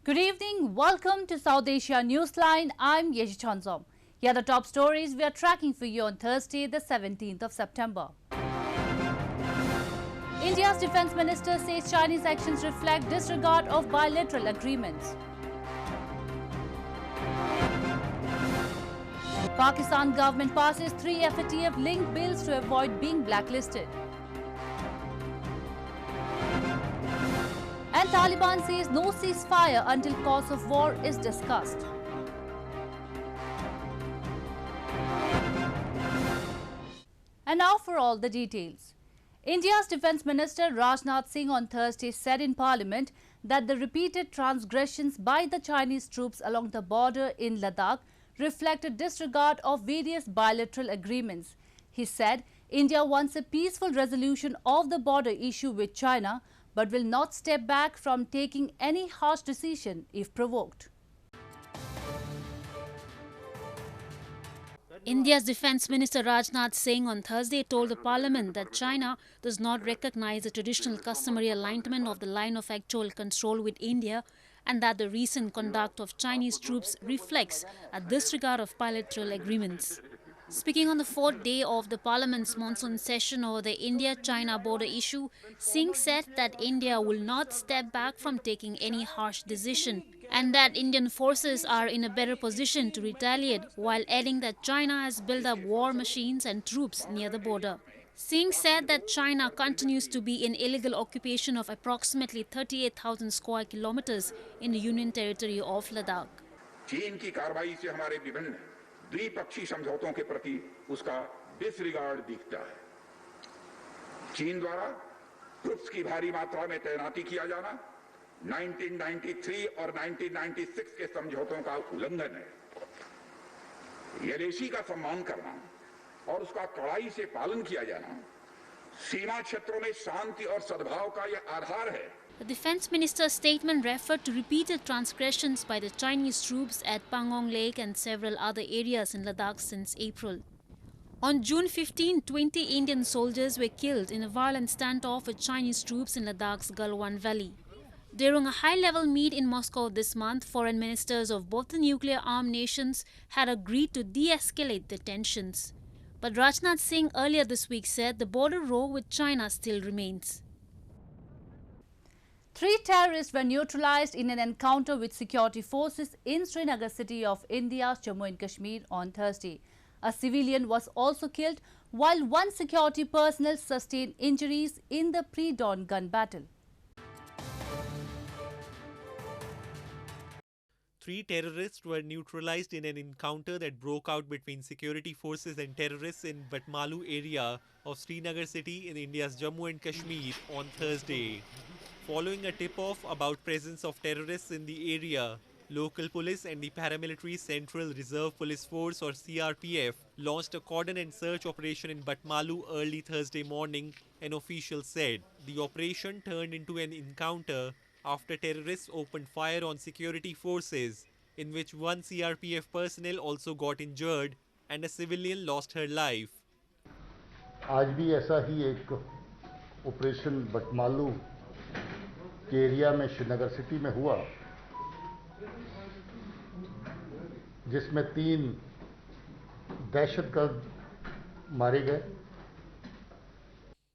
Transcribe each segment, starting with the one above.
Good evening. Welcome to South Asia Newsline. I'm Yeji Chanzom. Here are the top stories we are tracking for you on Thursday, the 17th of September. India's Defence Minister says Chinese actions reflect disregard of bilateral agreements. Pakistan government passes 3 FATF-linked bills to avoid being blacklisted. And Taliban says no ceasefire until cause of war is discussed. And now for all the details. India's Defence Minister Rajnath Singh on Thursday said in Parliament that the repeated transgressions by the Chinese troops along the border in Ladakh reflect a disregard of various bilateral agreements. He said India wants a peaceful resolution of the border issue with China, but will not step back from taking any harsh decision if provoked. India's Defence Minister Rajnath Singh on Thursday told the Parliament that China does not recognize the traditional customary alignment of the line of actual control with India and that the recent conduct of Chinese troops reflects a disregard of bilateral agreements. Speaking on the fourth day of the Parliament's monsoon session over the India-China border issue, Singh said that India will not step back from taking any harsh decision and that Indian forces are in a better position to retaliate, while adding that China has built up war machines and troops near the border. Singh said that China continues to be in illegal occupation of approximately 38,000 square kilometers in the Union Territory of Ladakh. द्विपक्षीय समझौतों के प्रति उसका disregard दिखता है। चीन द्वारा troops की भारी मात्रा में तैनाती किया जाना 1993 और 1996 के समझौतों का उल्लंघन है। विदेशी का सम्मान करना और उसका कड़ाई से पालन किया जाना सीमा क्षेत्रों में शांति और सद्भाव का यह आधार है। The Defence Minister's statement referred to repeated transgressions by the Chinese troops at Pangong Lake and several other areas in Ladakh since April. On June 15, 20 Indian soldiers were killed in a violent standoff with Chinese troops in Ladakh's Galwan Valley. During a high-level meet in Moscow this month, foreign ministers of both the nuclear-armed nations had agreed to de-escalate the tensions. But Rajnath Singh earlier this week said the border row with China still remains. 3 terrorists were neutralized in an encounter with security forces in Srinagar city of India's Jammu and Kashmir on Thursday. A civilian was also killed while 1 security personnel sustained injuries in the pre-dawn gun battle. 3 terrorists were neutralized in an encounter that broke out between security forces and terrorists in Batmalu area of Srinagar city in India's Jammu and Kashmir on Thursday. Following a tip-off about presence of terrorists in the area, local police and the paramilitary Central Reserve Police Force or CRPF launched a cordon and search operation in Batmalu early Thursday morning, an official said. The operation turned into an encounter after terrorists opened fire on security forces, in which 1 CRPF personnel also got injured and a civilian lost her life. आज भी ऐसा ही एक operation Batmaloo के area में Srinagar city में हुआ, जिसमें 3 दहशतगर्द मारे गए।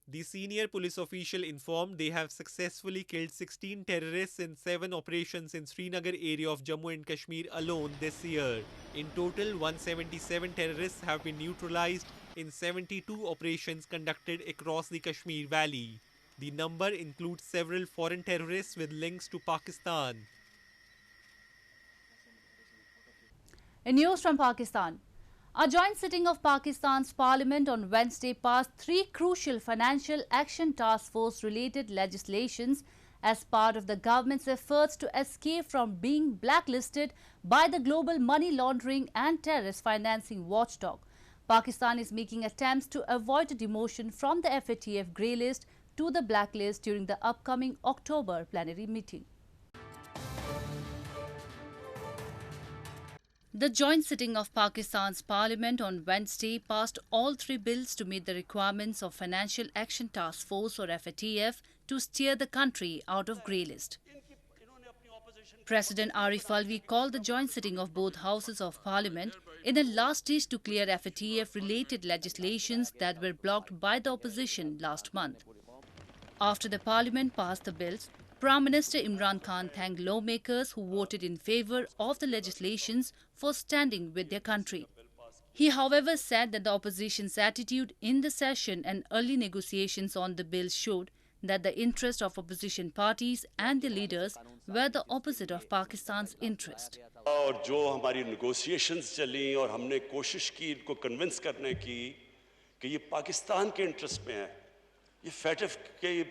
The senior police official informed they have successfully killed 16 terrorists in 7 operations in Srinagar area of Jammu and Kashmir alone this year. In total, 177 terrorists have been neutralized in 72 operations conducted across the Kashmir Valley. The number includes several foreign terrorists with links to Pakistan. In news from Pakistan, a joint sitting of Pakistan's Parliament on Wednesday passed 3 crucial Financial Action Task Force related legislations as part of the government's efforts to escape from being blacklisted by the global money laundering and terrorist financing watchdog. Pakistan is making attempts to avoid a demotion from the FATF grey list to the blacklist during the upcoming October plenary meeting. The joint sitting of Pakistan's Parliament on Wednesday passed all 3 bills to meet the requirements of Financial Action Task Force or FATF to steer the country out of grey list. President Arif Alvi called the joint sitting of both houses of parliament in a last stage to clear FATF-related legislations that were blocked by the opposition last month. After the parliament passed the bills, Prime Minister Imran Khan thanked lawmakers who voted in favour of the legislations for standing with their country. He, however, said that the opposition's attitude in the session and early negotiations on the bill showed that the interests of opposition parties and their leaders were the opposite of Pakistan's interest. और जो हमारी negotiations चली और हमने कोशिश की इनको convince करने की कि ये पाकिस्तान के interest में है, ये FATF के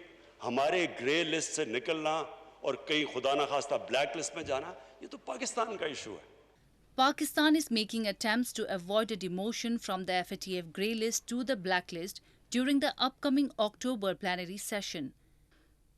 हमारे grey list से निकलना और कहीं खुदा ना खास्ता blacklist में जाना, ये तो पाकिस्तान का issue है. Pakistan is making attempts to avoid a demotion from the FATF grey list to the blacklist during the upcoming October plenary session.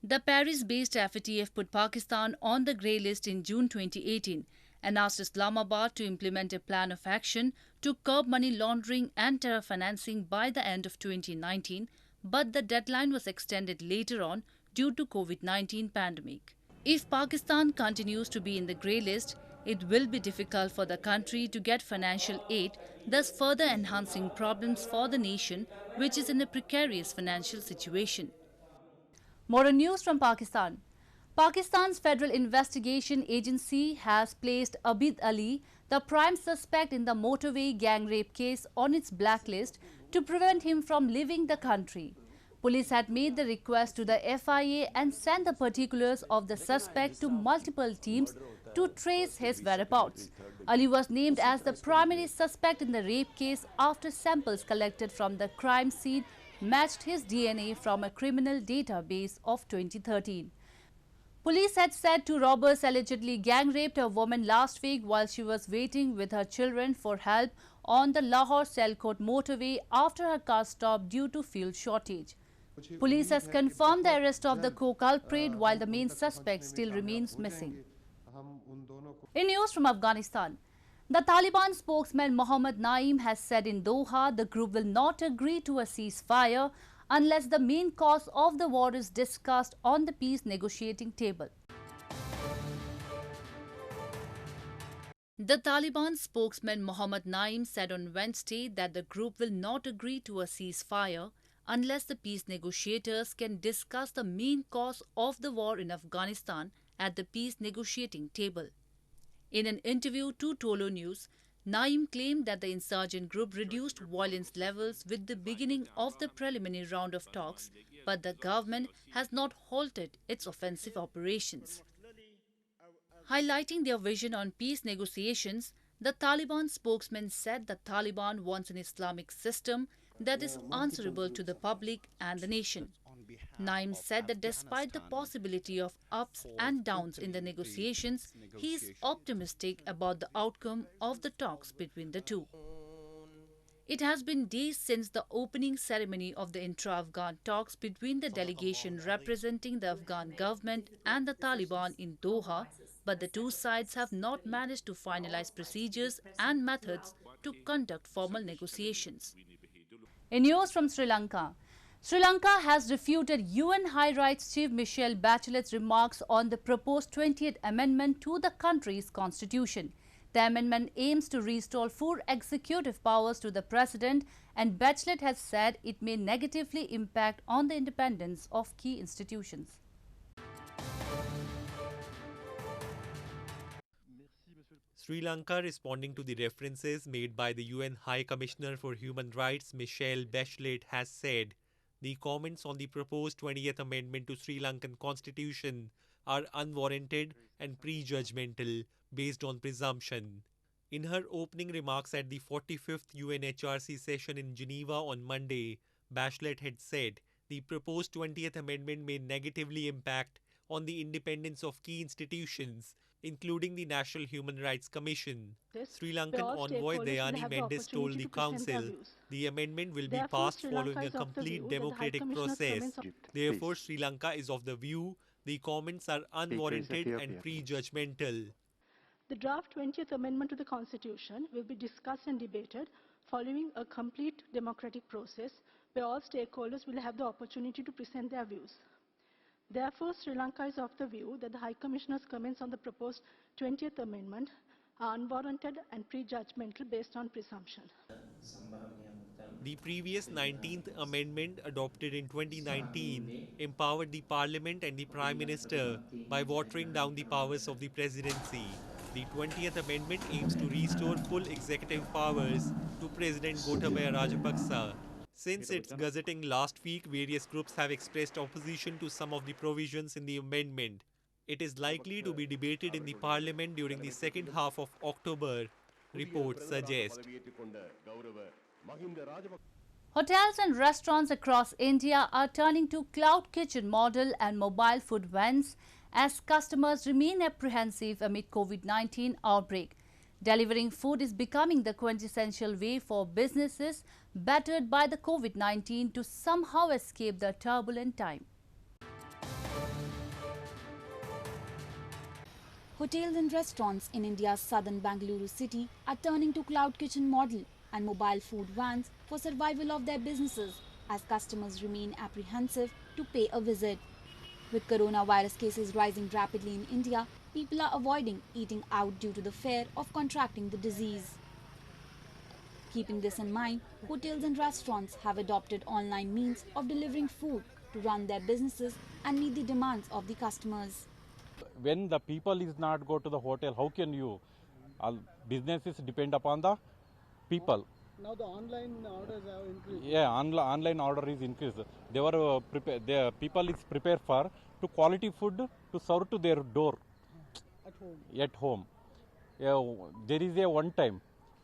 The Paris-based FATF put Pakistan on the grey list in June 2018 and asked Islamabad to implement a plan of action to curb money laundering and terror financing by the end of 2019, but the deadline was extended later on due to COVID-19 pandemic. If Pakistan continues to be in the grey list, it will be difficult for the country to get financial aid, thus further enhancing problems for the nation, which is in a precarious financial situation. More news from Pakistan. Pakistan's Federal Investigation Agency has placed Abid Ali, the prime suspect in the Motorway gang rape case, on its blacklist to prevent him from leaving the country. Police had made the request to the FIA and sent the particulars of the suspect to multiple teams to trace his whereabouts. Ali was named as the primary suspect in the rape case after samples collected from the crime scene matched his DNA from a criminal database of 2013. Police had said two robbers allegedly gang raped a woman last week while she was waiting with her children for help on the Lahore-Sialkot motorway after her car stopped due to fuel shortage. Police has confirmed the arrest of the co-culprit while the main suspect still remains missing. In news from Afghanistan, the Taliban spokesman Mohammad Naeem has said in Doha the group will not agree to a ceasefire unless the main cause of the war is discussed on the peace negotiating table. The Taliban spokesman Mohammad Naeem said on Wednesday that the group will not agree to a ceasefire unless the peace negotiators can discuss the main cause of the war in Afghanistan at the peace negotiating table. In an interview to Tolo News, Naeem claimed that the insurgent group reduced violence levels with the beginning of the preliminary round of talks, but the government has not halted its offensive operations. Highlighting their vision on peace negotiations, the Taliban spokesman said the Taliban wants an Islamic system that is answerable to the public and the nation. Naeem said that despite the possibility of ups and downs in the negotiations, he is optimistic about the outcome of the talks between the two. It has been days since the opening ceremony of the intra-Afghan talks between the delegation representing the Afghan government and the Taliban in Doha, but the two sides have not managed to finalize procedures and methods to conduct formal negotiations. In news from Sri Lanka, Sri Lanka has refuted UN High Rights Chief Michelle Bachelet's remarks on the proposed 20th Amendment to the country's constitution. The amendment aims to restore full executive powers to the president, and Bachelet has said it may negatively impact on the independence of key institutions. Sri Lanka, responding to the references made by the UN High Commissioner for Human Rights, Michelle Bachelet, has said the comments on the proposed 20th Amendment to Sri Lankan Constitution are unwarranted and prejudgmental based on presumption. In her opening remarks at the 45th UNHRC session in Geneva on Monday, Bachelet had said the proposed 20th Amendment may negatively impact on the independence of key institutions, including the National Human Rights Commission. Sri Lankan envoy Dayani Mendes told the Council the amendment will be passed following a complete democratic process. Therefore, Sri Lanka is of the view the comments are unwarranted and prejudgmental. The draft 20th Amendment to the Constitution will be discussed and debated following a complete democratic process where all stakeholders will have the opportunity to present their views. Therefore, Sri Lanka is of the view that the High Commissioner's comments on the proposed 20th Amendment are unwarranted and prejudgmental based on presumption. The previous 19th Amendment, adopted in 2019, empowered the Parliament and the Prime Minister by watering down the powers of the Presidency. The 20th Amendment aims to restore full executive powers to President Gotabaya Rajapaksa. Since its gazetting last week, various groups have expressed opposition to some of the provisions in the amendment. It is likely to be debated in the Parliament during the second half of October, reports suggest. Hotels and restaurants across India are turning to cloud kitchen model and mobile food vans as customers remain apprehensive amid COVID-19 outbreak. Delivering food is becoming the quintessential way for businesses battered by the COVID-19 to somehow escape the turbulent time. Hotels and restaurants in India's southern Bangalore city are turning to cloud kitchen model and mobile food vans for survival of their businesses as customers remain apprehensive to pay a visit. With coronavirus cases rising rapidly in India, people are avoiding eating out due to the fear of contracting the disease. Keeping this in mind, hotels and restaurants have adopted online means of delivering food to run their businesses and meet the demands of the customers. When the people is not go to the hotel, how can you? Businesses depend upon the people. Now the online orders have increased. Yeah, online order is increased. They were the people is prepared for to quality food to serve to their door. At home. Yeah, there is a one time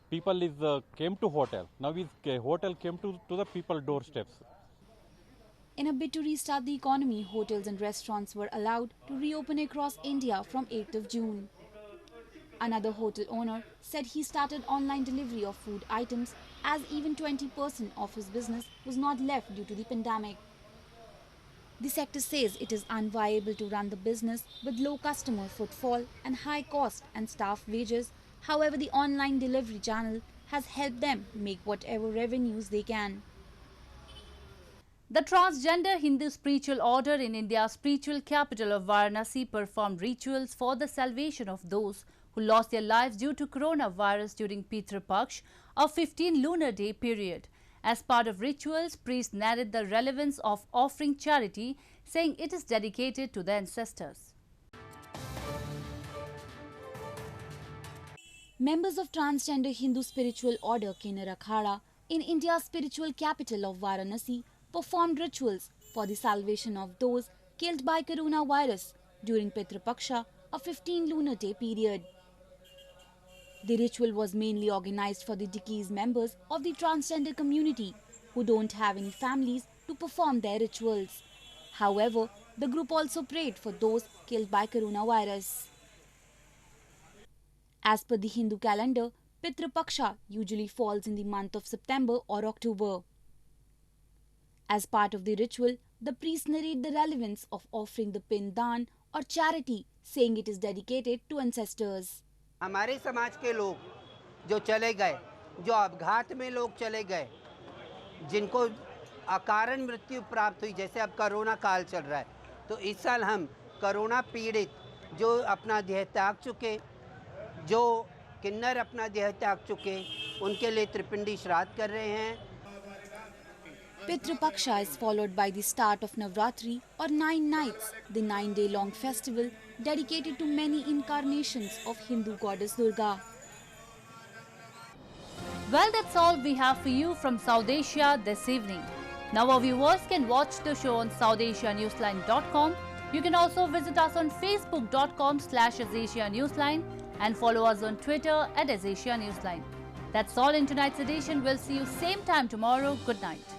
people is came to hotel. Now is hotel came to the people doorsteps. In a bid to restart the economy, hotels and restaurants were allowed to reopen across India from 8th of June. Another hotel owner said he started online delivery of food items as even 20% of his business was not left due to the pandemic. The sector says it is unviable to run the business with low customer footfall and high cost and staff wages. However, the online delivery channel has helped them make whatever revenues they can. The transgender Hindu spiritual order in India's spiritual capital of Varanasi performed rituals for the salvation of those who lost their lives due to coronavirus during Pitru Paksh, a 15 lunar day period. As part of rituals, priests narrate the relevance of offering charity, saying it is dedicated to the ancestors. Members of transgender Hindu spiritual order Kinnara Akhada in India's spiritual capital of Varanasi performed rituals for the salvation of those killed by coronavirus during Pitru Paksha, a 15 lunar day period. The ritual was mainly organized for the deceased members of the transgender community who don't have any families to perform their rituals. However, the group also prayed for those killed by coronavirus. As per the Hindu calendar, Pitru Paksha usually falls in the month of September or October. As part of the ritual, the priests narrate the relevance of offering the pindan or charity, saying it is dedicated to ancestors. हमारे समाज के लोग जो चले गए, जो अपघात में लोग चले गए, जिनको अकारण मृत्यु प्राप्त हुई, जैसे अब कोरोना काल चल रहा है, तो इस साल हम कोरोना पीड़ित जो अपना देह त्याग चुके, जो किन्नर अपना देह त्याग चुके, उनके लिए त्रिपिंडी श्राद्ध कर रहे हैं. Pitru Paksha is followed by the start of Navratri or 9 nights, the 9-day-long festival dedicated to many incarnations of Hindu goddess Durga. Well, that's all we have for you from South Asia this evening. Now our viewers can watch the show on SouthAsiaNewsline.com. You can also visit us on Facebook.com/AsAsiaNewsline and follow us on Twitter @AsAsiaNewsline. That's all in tonight's edition. We'll see you same time tomorrow. Good night.